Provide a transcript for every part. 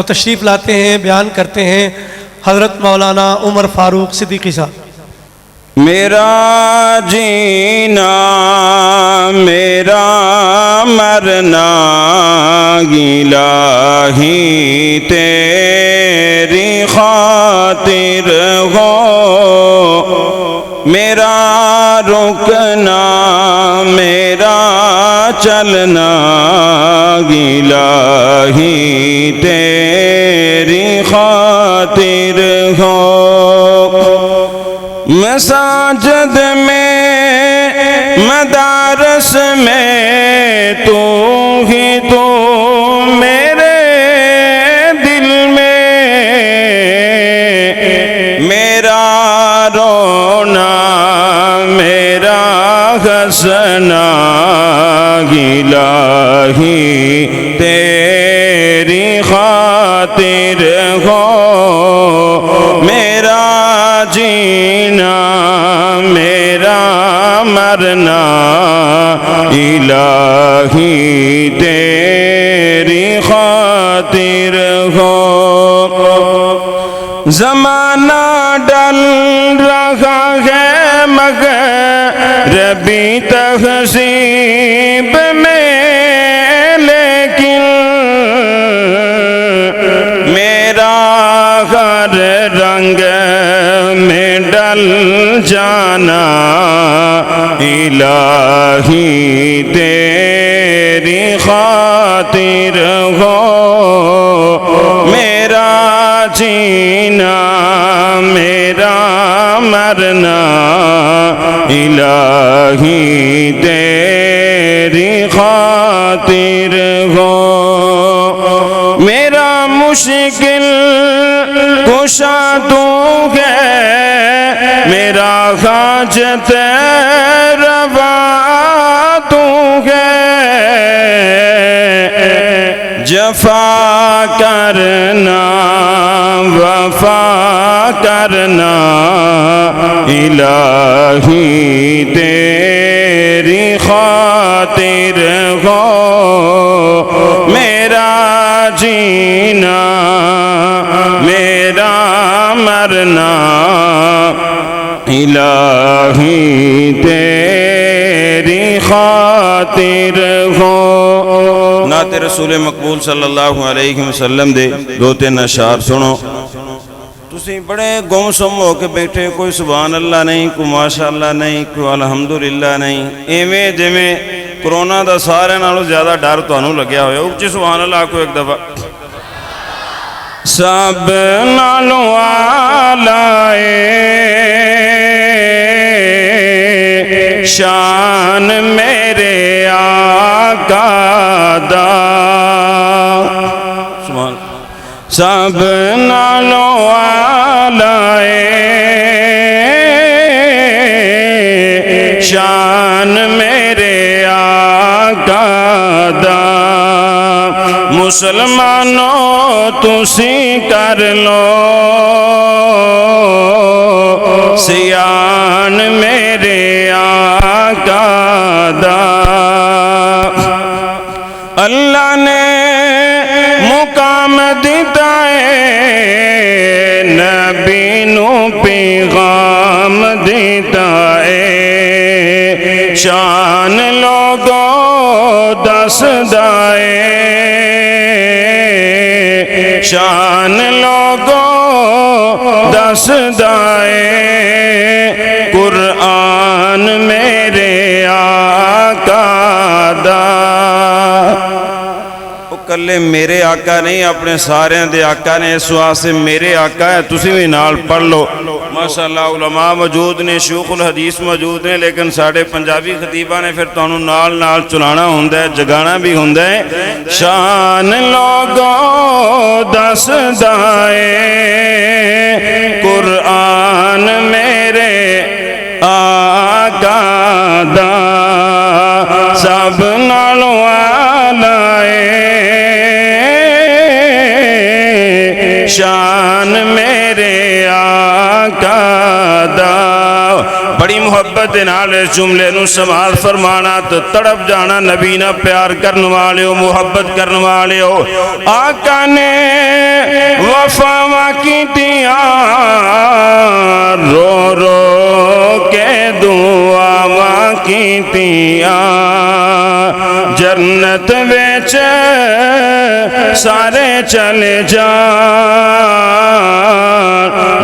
تشریف لاتے ہیں، بیان کرتے ہیں حضرت مولانا عمر فاروق صدیقی صاحب۔ میرا جینا میرا مرنا الہی تیری خاطر ہو، میرا رکنا میرا چلنا الہی تیری خاطر ہو۔ مساجد میں مدارس میں تو ہی تو میرے دل میں، میرا رونا میرا ہنسنا الہی تیری خاطر ہو، میرا جینا میرا مرنا الہی تیری خاطر ہو۔ زمانہ ڈل رہا ہے مغربی تہذیب میں، لیکن میرا ہر رنگ میں ڈل جانا الہی تیری خاطر ہو، میرا جینا میرا مرنا الہی تیری خاطر ہو۔ میرا مشکل کشا تو ہے، میرا حاجت روا تو ہے، جفا کرنا وفا کرنا الہی تیری خاطر ہو، میرا جینا میرا مرنا الہی تیری خاطر ہو۔ نعت رسول مقبول صلی اللہ علیہ وسلم دے دو تین اشعار سنو۔ تسی بڑے گم سم ہو کے بیٹھے، کوئی سبحان اللہ نہیں، کوئی ماشاءاللہ نہیں، کوئی الحمدللہ نہیں، ایویں جویں کرونا دا سارے نالوں زیادہ ڈر تانوں لگیا ہویا۔ اچھی سبحان اللہ کو ایک دفعہ۔ سب نالوں آلائے شان میرے آقا دا، سب نالوں آلائے شان میرے آقا دا، مسلمانوں تسی کر لو سیان میرے آقا دا۔ اللہ نے مقام دیتا ہے، نبی نو پیغام دیتا ہے، شان لوگوں دس دائے، شان لوگوں دس دائے، قرآن میرے آقا دا۔ کلے میرے آقا نہیں، اپنے سارے دے آقا نے، اس واسطے میرے آقا ہے، تسی بھی نال پڑھ لو۔ ماشاءاللہ علماء موجود نے، شیوخ الحدیث موجود نے، لیکن ساڑھے پنجابی خطیبہ نے پھر تانوں نال نال چلانا ہوندہ ہے، جگانا بھی ہوندہ ہے۔ شان لوگوں دس دائے، قرآن میرے آقا دا، سب نالوں آلائے شان میرے آقا دا۔ بڑی محبت نال اس جملے نو سماعت فرمانا تو تڑپ جانا نبی نہ پیار کرن والے ہو محبت کرن والے ہو آقا نے وفا کیتیاں رو رو کے دعا کیتیاں جنت وچ سارے چلے جان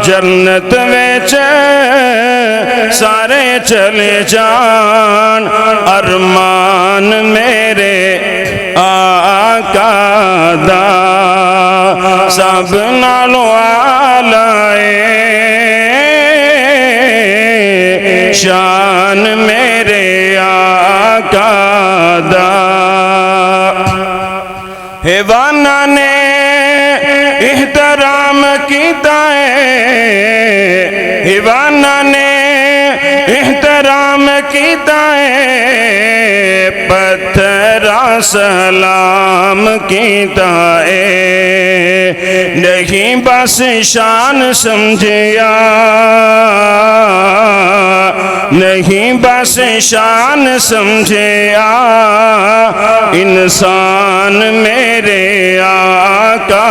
جنت وچ سارے چلے جان ارمان میرے آقا دا سب نالوں آلائے شان میرے آقا دا حیوانہ نے احترام کیتا ہے حیوانہ نے احترام کیتا ہے پتھرا سلام کیتا ہے نہیں بس شان سمجھیا نہیں بس شان سمجھیا انسان میرے آقا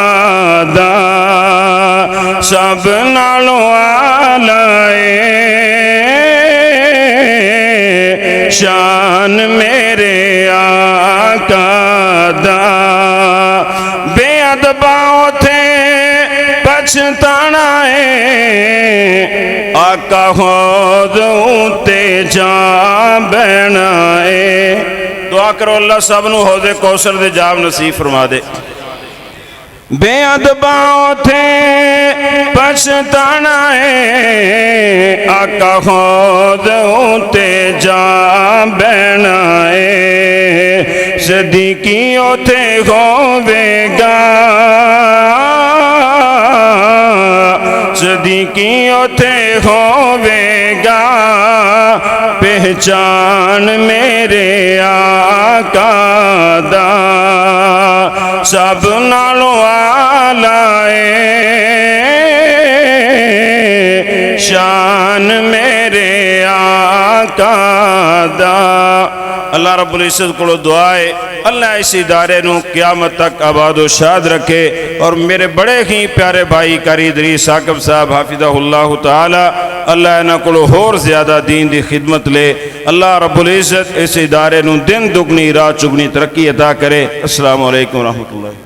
دا سب نالوں آلائے شان میرے آقا دا بے ادباؤں تھے پچھتانا ہے آقا خود تے جان بہنا ہے دعا کرو اللہ سب نو حوض کوثر دے جام نصیب فرما دے بے ادباؤں تھے پچھتانا ہے آقا خود تے جان بہنا ہے صدیقیوں تھے ہووے گا صدیقیوں تھے ہووے گا پہچان میرے آقا دا سب نالوں آلائے شان میرے آقا دا اللہ رب العزت کو دعائے اللہ اس ادارے نو قیامت تک آباد و شاد رکھے اور میرے بڑے ہی پیارے بھائی قاری ادریس ثاقب صاحب حافظہ اللہ تعالی اللہ انہاں کو اور زیادہ دین دی خدمت لے اللہ رب العزت اس ادارے نو دن دگنی رات چگنی ترقی عطا کرے السلام علیکم ورحمۃ اللہ